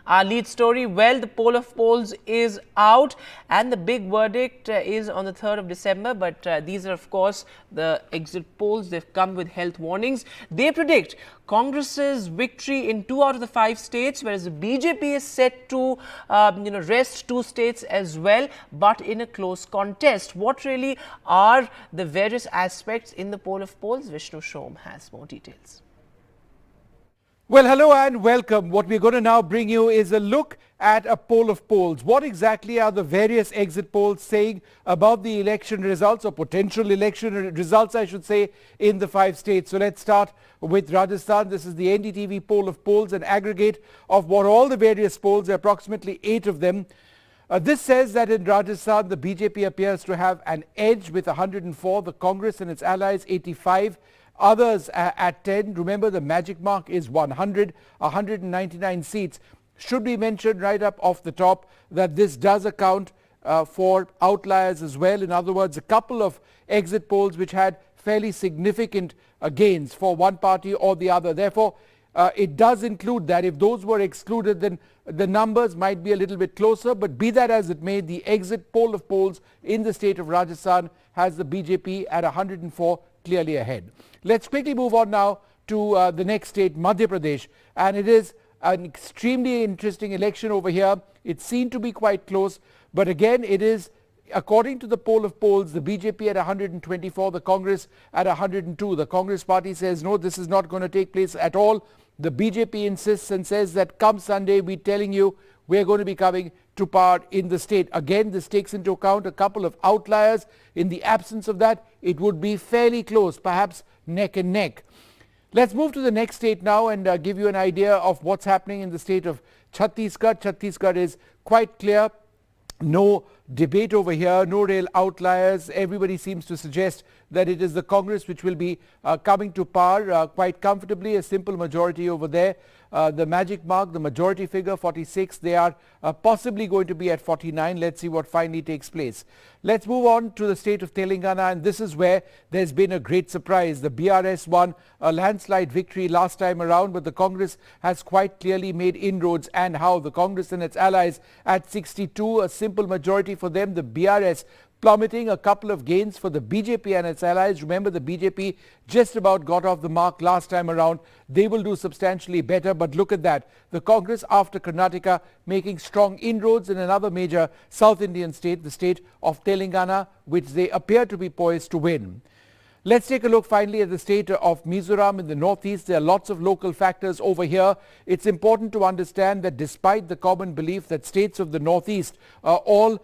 Our lead story, well, the poll of polls is out and the big verdict is on the 3rd of December. But these are, of course, the exit polls. They've come with health warnings. They predict Congress's victory in 2 out of the 5 states, whereas the BJP is set to rest 2 states as well, but in a close contest. What really are the various aspects in the poll of polls? Vishnu Shom has more details. Well, hello and welcome. What we're going to now bring you is a look at a poll of polls. What exactly are the various exit polls saying about the election results, or potential election results, I should say, in the 5 states? So let's start with Rajasthan. This is the NDTV poll of polls, an aggregate of what all the various polls, approximately 8 of them. This says that in Rajasthan, the BJP appears to have an edge with 104, the Congress and its allies 85. Others at 10. Remember, the magic mark is 100, 199 seats. Should be mentioned right up off the top that this does account for outliers as well. In other words, a couple of exit polls which had fairly significant gains for one party or the other. Therefore, it does include that. If those were excluded, then the numbers might be a little bit closer. But be that as it may, the exit poll of polls in the state of Rajasthan has the BJP at 104, clearly ahead. Let's quickly move on now to the next state, Madhya Pradesh. And it is an extremely interesting election over here. It's seen to be quite close. But again, it is, according to the poll of polls, the BJP at 124, the Congress at 102. The Congress party says, no, this is not going to take place at all. The BJP insists and says that come Sunday, we're telling you we're going to be coming to power in the state. Again, this takes into account a couple of outliers. In the absence of that, it would be fairly close, perhaps neck and neck. Let's move to the next state now and give you an idea of what's happening in the state of Chhattisgarh. Chhattisgarh is quite clear. No debate over here, no real outliers. Everybody seems to suggest that it is the Congress which will be coming to power quite comfortably, a simple majority over there. The magic mark, the majority figure, 46. They are possibly going to be at 49. Let's see what finally takes place. Let's move on to the state of Telangana, and this is where there's been a great surprise. The BRS won a landslide victory last time around, but the Congress has quite clearly made inroads. And how? The Congress and its allies at 62, a simple majority for them. The BRS plummeting, a couple of gains for the BJP and its allies. Remember, the BJP just about got off the mark last time around. They will do substantially better, but look at that. The Congress, after Karnataka, making strong inroads in another major South Indian state, the state of Telangana, which they appear to be poised to win. Let's take a look finally at the state of Mizoram in the northeast. There are lots of local factors over here. It's important to understand that despite the common belief that states of the northeast all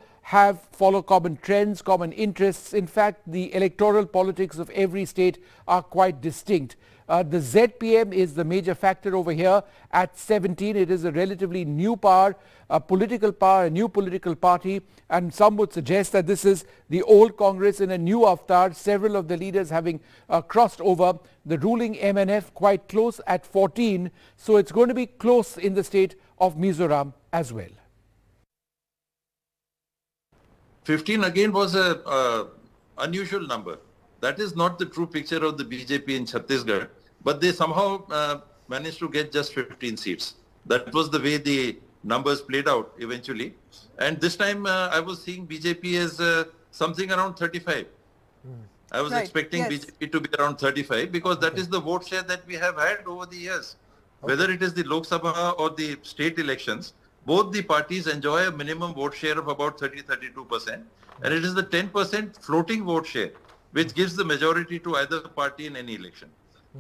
follow common trends, common interests. In fact, the electoral politics of every state are quite distinct. The ZPM is the major factor over here at 17. It is a relatively new power, a political power, a new political party, and some would suggest that this is the old Congress in a new avatar, several of the leaders having crossed over. The ruling MNF quite close at 14, so it's going to be close in the state of Mizoram as well. 15 again was a unusual number. That is not the true picture of the BJP in Chhattisgarh, but they somehow managed to get just 15 seats. That was the way the numbers played out eventually. And this time I was seeing BJP as something around 35. I was expecting BJP to be around 35 because that is the vote share that we have had over the years. Whether it is the Lok Sabha or the state elections, both the parties enjoy a minimum vote share of about 30-32%, and it is the 10% floating vote share which gives the majority to either party in any election.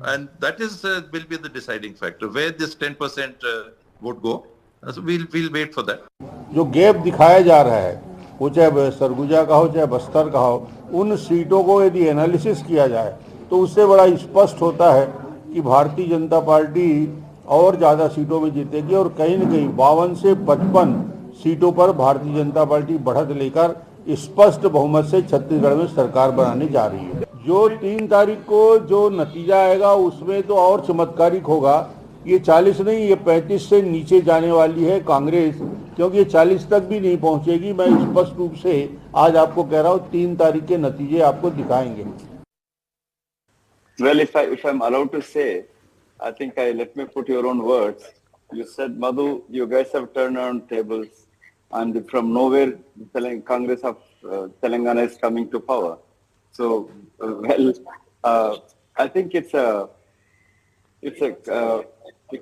And that is will be the deciding factor, where this 10% would go. So we'll wait for that. जो gap दिखाया जा रहा है, वो चाहे सरगुजा का हो चाहे बस्तर का हो, उन सीटों को यदि एनालिसिस किया जाए तो उससे बड़ा स्पष्ट होता है कि भारतीय जनता पार्टी और ज़्यादा सीटों में जीतेगी और कहीं न कहीं 52 से 55 सीटों पर भारतीय जनता पार्टी बढ़त लेकर स्पष्ट बहुमत से छत्तीसगढ़ में सरकार बनाने जा रही है। जो 3 तारीख को जो नतीजा आएगा उसमें तो और चमत्कारिक होगा। ये 40 नहीं, ये 35 से नीचे जाने वाली है कांग्रेस, क्योंकि ये 40 तक भी नहीं पहुंचेगी। मैं स्पष्ट रूप से आज आपको कह रहा हूँ 3 तारीख के नतीजे आपको दिखाएंगे। Well, if I'm allowed to say, I think let me put your own words. you said, Madhu, you guys have turned around tables, and from nowhere, Congress of Telangana is coming to power. So, I think it's a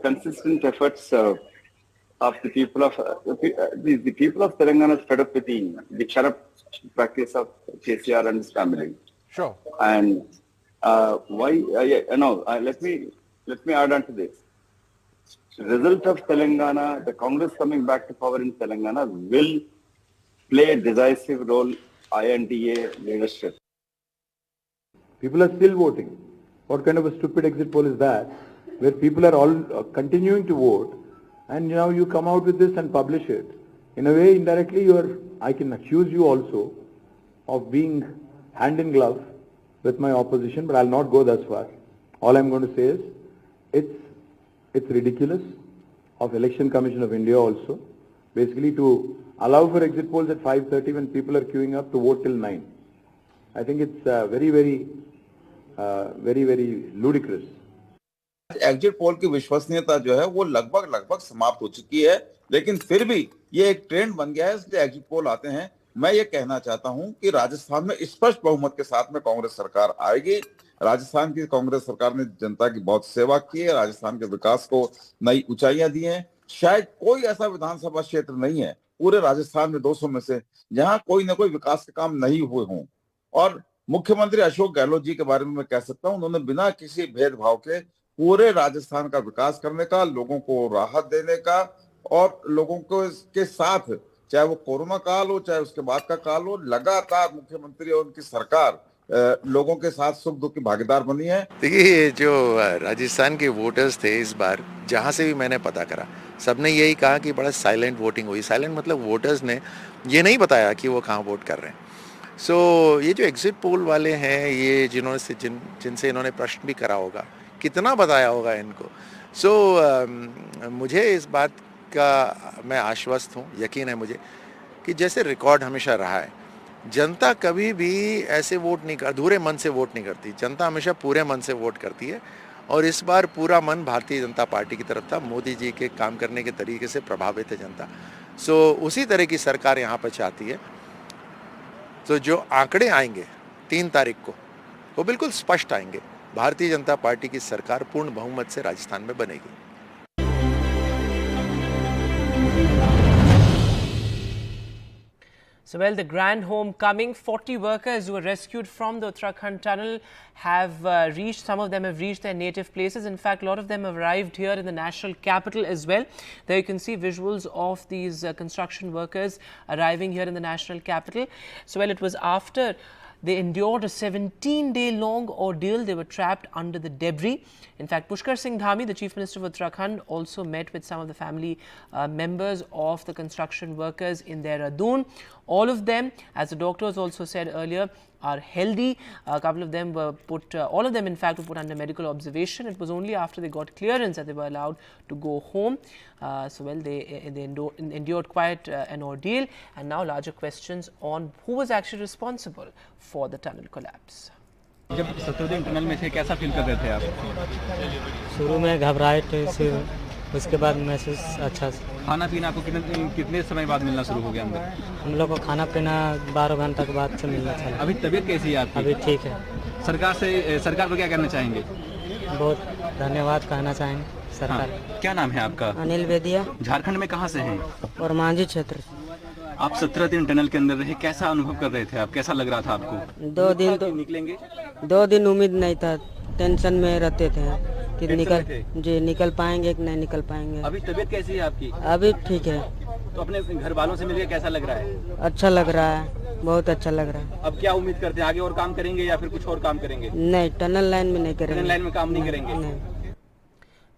consistent efforts of the people of the people of Telangana is fed up with the corrupt practice of KCR and his family. Sure. And why? Let me add on to this. Result of Telangana, the Congress coming back to power in Telangana will play a decisive role INDA leadership. People are still voting. What kind of a stupid exit poll is that? Where people are all continuing to vote, and now you come out with this and publish it. In a way, indirectly, I can accuse you also of being hand in glove with my opposition, but I'll not go thus far. All I'm going to say is, it's ridiculous of Election Commission of India also, basically to allow for exit polls at 5:30 when people are queuing up to vote till 9. I think it's very ludicrous. Exit poll की विश्वसनीयता जो है वो लगभग समाप्त हो चुकी है, लेकिन फिर भी ये एक ट्रेंड बन गया है, इसलिए एग्जिट पोल आते हैं। मैं ये कहना चाहता हूं कि राजस्थान में स्पष्ट बहुमत के साथ में कांग्रेस सरकार आएगी। राजस्थान की कांग्रेस सरकार ने जनता की बहुत सेवा की है, राजस्थान के विकास को नई ऊंचाइयां दी हैं। शायद कोई ऐसा विधानसभा क्षेत्र नहीं है पूरे राजस्थान में 200 में से जहां कोई ना कोई विकास के काम नहीं हुए हों। और मुख्यमंत्री अशोक गहलोत जी के बारे में मैं कह सकता हूं, उन्होंने बिना किसी भेदभाव के पूरे राजस्थान का विकास करने का, लोगों को राहत देने का और लोगों को के साथ, चाहे वो कोरोना काल हो चाहे उसके बाद का काल हो, लगातार मुख्यमंत्री और उनकी सरकार लोगों के साथ सुख दुख की भागीदार बनी है। देखिए, जो राजस्थान के वोटर्स थे इस बार, जहां से भी मैंने पता करा, सबने यही कहा कि बड़ा साइलेंट वोटिंग हुई। साइलेंट मतलब वोटर्स ने ये नहीं बताया कि वो कहाँ वोट कर रहे हैं। सो ये जो एग्जिट पोल वाले हैं, ये जिनसे इन्होंने प्रश्न भी करा होगा, कितना बताया होगा इनको। मुझे इस बात का मैं आश्वस्त हूँ, यकीन है मुझे कि जैसे रिकॉर्ड हमेशा रहा है, जनता कभी भी ऐसे वोट नहीं कर, अधूरे मन से वोट नहीं करती। जनता हमेशा पूरे मन से वोट करती है और इस बार पूरा मन भारतीय जनता पार्टी की तरफ था। मोदी जी के काम करने के तरीके से प्रभावित है जनता। उसी तरह की सरकार यहाँ पर चाहती है। तो जो आंकड़े आएंगे 3 तारीख को, वो बिल्कुल स्पष्ट आएंगे। भारतीय जनता पार्टी की सरकार पूर्ण बहुमत से राजस्थान में बनेगी। So, well, the grand homecoming, 40 workers who were rescued from the Uttarakhand tunnel have reached, some of them have reached their native places. In fact, a lot of them have arrived here in the national capital as well. There you can see visuals of these construction workers arriving here in the national capital. So, well, it was after they endured a 17-day-long ordeal. They were trapped under the debris. In fact, Pushkar Singh Dhami, the Chief Minister of Uttarakhand, also met with some of the family members of the construction workers in Dehradun. All of them, as the doctors also said earlier, are healthy. A couple of them were put, all of them in fact were put under medical observation. It was only after they got clearance that they were allowed to go home. They endured quite an ordeal, and now larger questions on who was actually responsible for the tunnel collapse. जब 17 दिन tunnel में थे, कैसा feel कर रहे थे आप? शुरू में घबराहट, फिर उसके बाद महसूस अच्छा। खाना पीना आपको कितने समय बाद मिलना शुरू हो गया अंदर? हम लोग को खाना पीना 12 घंटा के बाद से मिलना चाहिए। अभी तबीयत कैसी है आपकी? अभी ठीक है। सरकार को क्या कहना चाहेंगे? बहुत धन्यवाद कहना चाहेंगे सरकार। हाँ, क्या नाम है आपका? अनिल वेदिया। झारखंड में कहाँ से हैं? और मांझी क्षेत्र। आप 17 दिन टनल के अंदर रहे, कैसा अनुभव कर रहे थे आप? कैसा लग रहा था आपको? 2 दिन तो निकलेंगे, 2 दिन उम्मीद नहीं था, टेंशन में रहते थे कि निकल पाएंगे कि नहीं निकल पाएंगे। अभी तबीयत कैसी है आपकी? अभी ठीक है। तो अपने घर वालों से मिलकर कैसा लग रहा है? अच्छा लग रहा है, बहुत अच्छा लग रहा है। अब क्या उम्मीद करते हैं, आगे और काम करेंगे या फिर कुछ और काम करेंगे? नहीं, टनल लाइन में नहीं करेंगे। टनल लाइन में काम नहीं करेंगे। नहीं।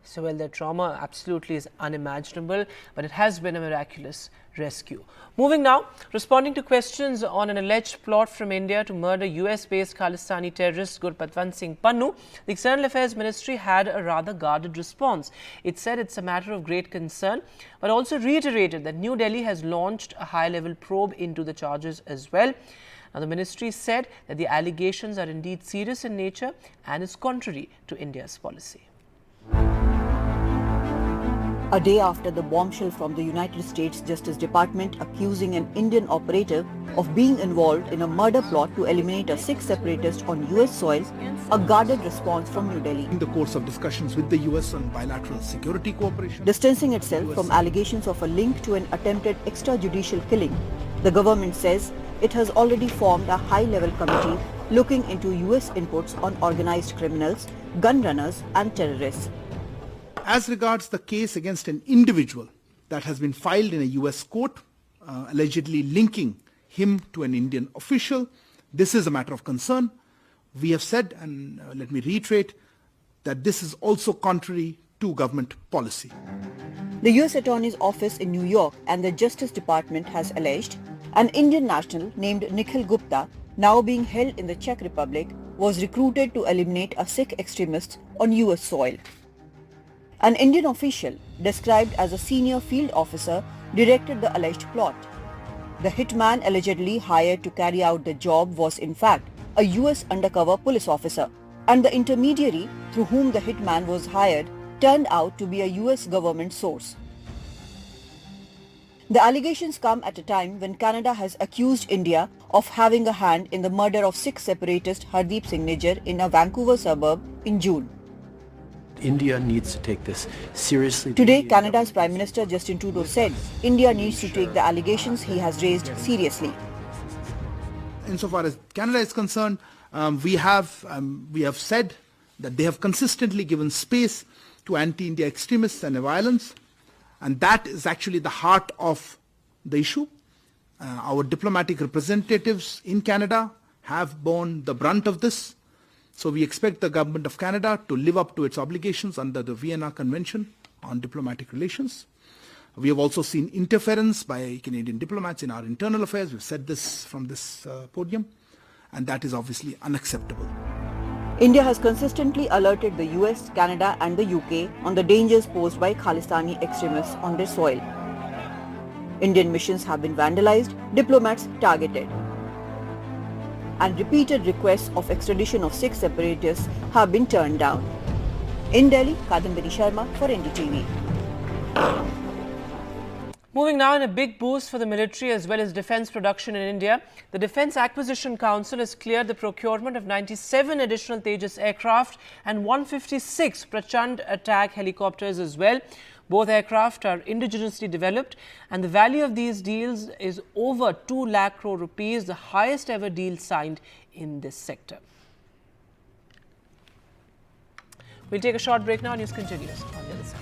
So, well, the trauma absolutely is unimaginable, but it has been a miraculous rescue. Moving now, responding to questions on an alleged plot from India to murder US-based Khalistani terrorist Gurpatwant Singh Pannu, the External Affairs Ministry had a rather guarded response. It said it's a matter of great concern, but also reiterated that New Delhi has launched a high-level probe into the charges as well. Now, the ministry said that the allegations are indeed serious in nature and is contrary to India's policy. A day after the bombshell from the United States Justice Department accusing an Indian operative of being involved in a murder plot to eliminate a Sikh separatist on US soil, a guarded response from New Delhi. In the course of discussions with the US on bilateral security cooperation, distancing itself from allegations of a link to an attempted extrajudicial killing, the government says it has already formed a high-level committee looking into US inputs on organized criminals, gun runners and terrorists. as regards the case against an individual that has been filed in a US court, allegedly linking him to an Indian official, this is a matter of concern. We have said, and let me reiterate, that this is also contrary to government policy. The US Attorney's Office in New York and the Justice Department has alleged an Indian national named Nikhil Gupta, now being held in the Czech Republic, was recruited to eliminate a Sikh extremist on US soil. An Indian official, described as a senior field officer, directed the alleged plot. The hitman allegedly hired to carry out the job was in fact a US undercover police officer, and the intermediary through whom the hitman was hired turned out to be a US government source. The allegations come at a time when Canada has accused India of having a hand in the murder of Sikh separatist Hardeep Singh Nijjar in a Vancouver suburb in June. India needs to take this seriously. Today, Canada's Prime Minister Justin Trudeau said India needs to take the allegations he has raised seriously. Insofar as Canada is concerned, we have said that they have consistently given space to anti-India extremists and violence, and that is actually the heart of the issue. Our diplomatic representatives in Canada have borne the brunt of this. So we expect the government of Canada to live up to its obligations under the Vienna Convention on Diplomatic Relations. We have also seen interference by Canadian diplomats in our internal affairs. We've said this from this podium, and that is obviously unacceptable. India has consistently alerted the US, Canada and the UK on the dangers posed by Khalistani extremists on their soil. Indian missions have been vandalized, diplomats targeted, and repeated requests of extradition of Sikh separatists have been turned down. In Delhi, Kadambari Sharma for NDTV. Moving now, in a big boost for the military as well as defence production in India, the Defence Acquisition Council has cleared the procurement of 97 additional Tejas aircraft and 156 Prachand attack helicopters as well. Both aircraft are indigenously developed, and the value of these deals is over 2 lakh crore rupees, the highest ever deal signed in this sector. We'll take a short break now. News continues on the other side.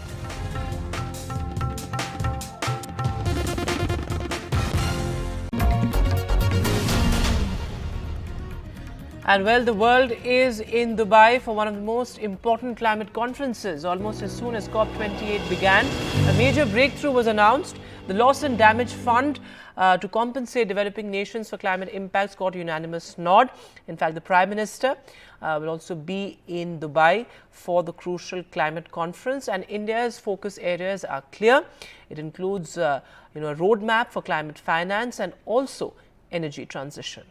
And well, the world is in Dubai for one of the most important climate conferences. Almost as soon as COP28 began, a major breakthrough was announced. The Loss and Damage Fund to compensate developing nations for climate impacts got a unanimous nod. In fact, the Prime Minister will also be in Dubai for the crucial climate conference, and India's focus areas are clear. It includes a roadmap for climate finance and also energy transition.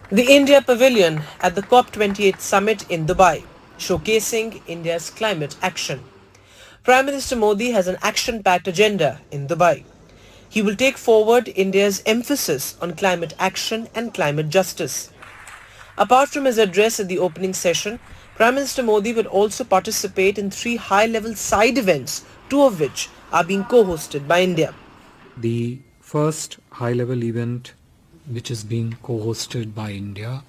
The India Pavilion at the COP28 summit in Dubai, showcasing India's climate action. Prime Minister Modi has an action-packed agenda in Dubai. He will take forward India's emphasis on climate action and climate justice. Apart from his address at the opening session, Prime Minister Modi will also participate in 3 high-level side events, 2 of which are being co-hosted by India. The first high-level event, which is being co-hosted by India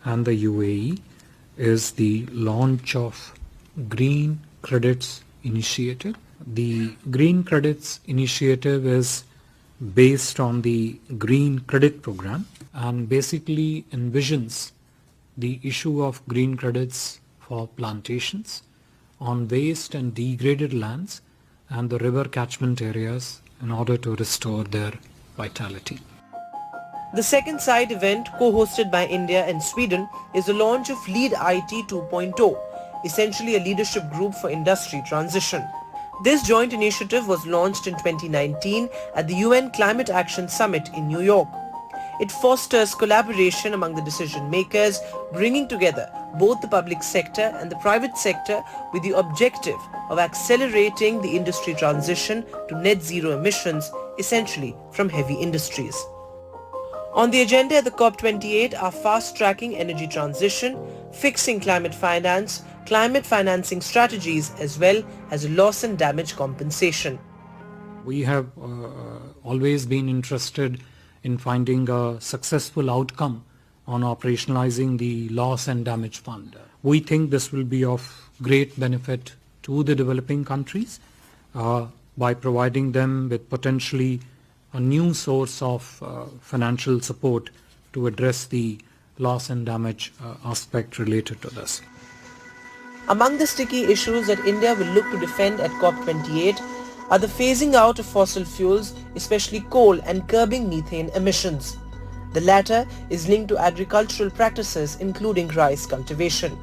and the UAE, is the launch of Green Credits Initiative. The Green Credits Initiative is based on the Green Credit Program and basically envisions the issue of green credits for plantations on waste and degraded lands and the river catchment areas in order to restore their vitality. The second side event, co-hosted by India and Sweden, is the launch of Lead IT 2.0, essentially a leadership group for industry transition. This joint initiative was launched in 2019 at the UN Climate Action Summit in New York. it fosters collaboration among the decision makers, bringing together both the public sector and the private sector with the objective of accelerating the industry transition to net zero emissions, essentially from heavy industries. On the agenda at the COP28 are fast-tracking energy transition, fixing climate finance, climate financing strategies, as well as loss and damage compensation. We have always been interested in finding a successful outcome on operationalizing the loss and damage fund. We think this will be of great benefit to the developing countries by providing them with potentially a new source of financial support to address the loss and damage aspect related to this. Among the sticky issues that India will look to defend at COP28 are the phasing out of fossil fuels, especially coal, and curbing methane emissions. The latter is linked to agricultural practices including rice cultivation.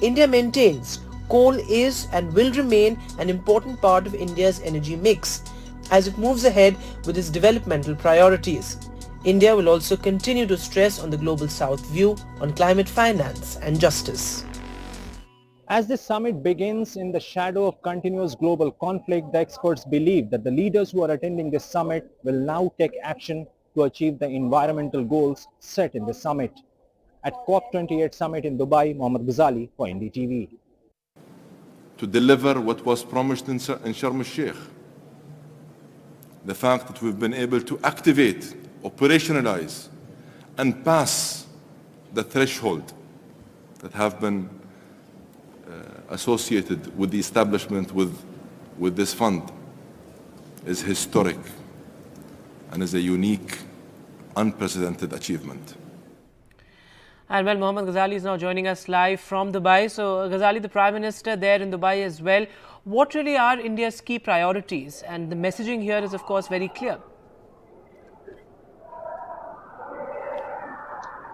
India maintains coal is and will remain an important part of India's energy mix as it moves ahead with its developmental priorities. India will also continue to stress on the Global South view on climate finance and justice. As this summit begins in the shadow of continuous global conflict, the experts believe that the leaders who are attending this summit will now take action to achieve the environmental goals set in the summit. At COP28 summit in Dubai, Mohammad Ghazali for NDTV. To deliver what was promised in Sharm el-Sheikh. The fact that we've been able to activate, operationalize, and pass the threshold that have been associated with the establishment with this fund is historic and is a unique, unprecedented achievement. And well, Mohammad Ghazali is now joining us live from Dubai. So Ghazali, the Prime Minister there in Dubai as well. What really are India's key priorities? And the messaging here is of course very clear.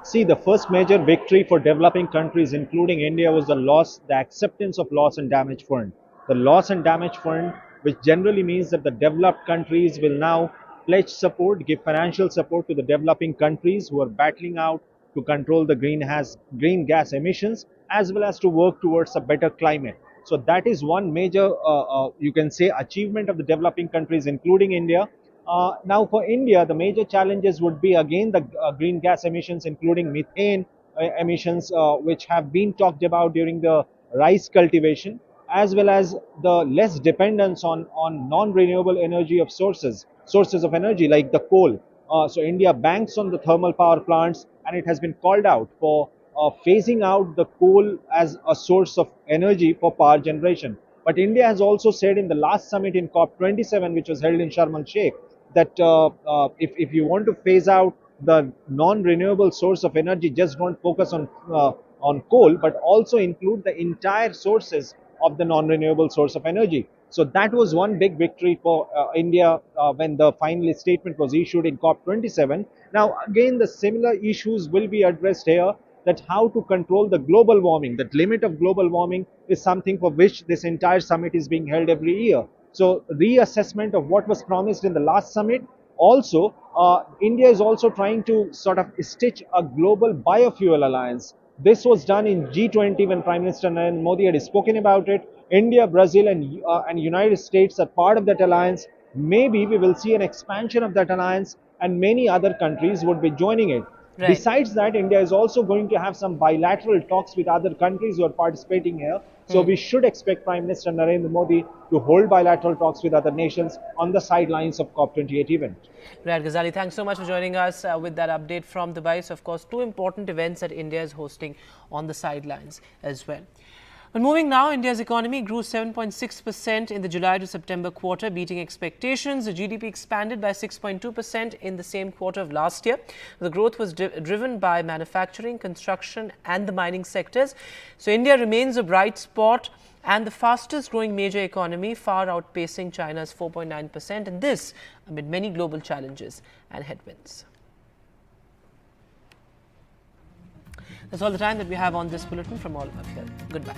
See, the first major victory for developing countries, including India, was the acceptance of loss and damage fund. The loss and damage fund, which generally means that the developed countries will now pledge support, give financial support to the developing countries who are battling out to control the green gas emissions, as well as to work towards a better climate. So that is one major, you can say, achievement of the developing countries, including India. Now for India, the major challenges would be again the green gas emissions, including methane emissions, which have been talked about during the rice cultivation, as well as the less dependence on non-renewable energy of sources of energy like the coal. So India banks on the thermal power plants, and it has been called out for phasing out the coal as a source of energy for power generation. But India has also said in the last summit in COP27, which was held in Sharm el-Sheikh, that if you want to phase out the non-renewable source of energy, just don't focus on coal, but also include the entire sources of the non-renewable source of energy. So that was one big victory for India when the final statement was issued in COP27. Now again, the similar issues will be addressed here, that how to control the global warming. That limit of global warming is something for which this entire summit is being held every year. So reassessment of what was promised in the last summit. Also, India is also trying to sort of stitch a global biofuel alliance. This was done in G20 when Prime Minister Narendra Modi had spoken about it. India, Brazil and United States are part of that alliance. Maybe we will see an expansion of that alliance and many other countries would be joining it. Right. Besides that, India is also going to have some bilateral talks with other countries who are participating here. So we should expect Prime Minister Narendra Modi to hold bilateral talks with other nations on the sidelines of COP28 event. Right, Ghazali, thanks so much for joining us with that update from Dubai. So, of course, two important events that India is hosting on the sidelines as well. But moving now, India's economy grew 7.6% in the July to September quarter, beating expectations. The GDP expanded by 6.2% in the same quarter of last year. The growth was driven by manufacturing, construction and the mining sectors. So India remains a bright spot and the fastest growing major economy, far outpacing China's 4.9%, and this amid many global challenges and headwinds. That's all the time that we have on this bulletin from all of us here. Goodbye.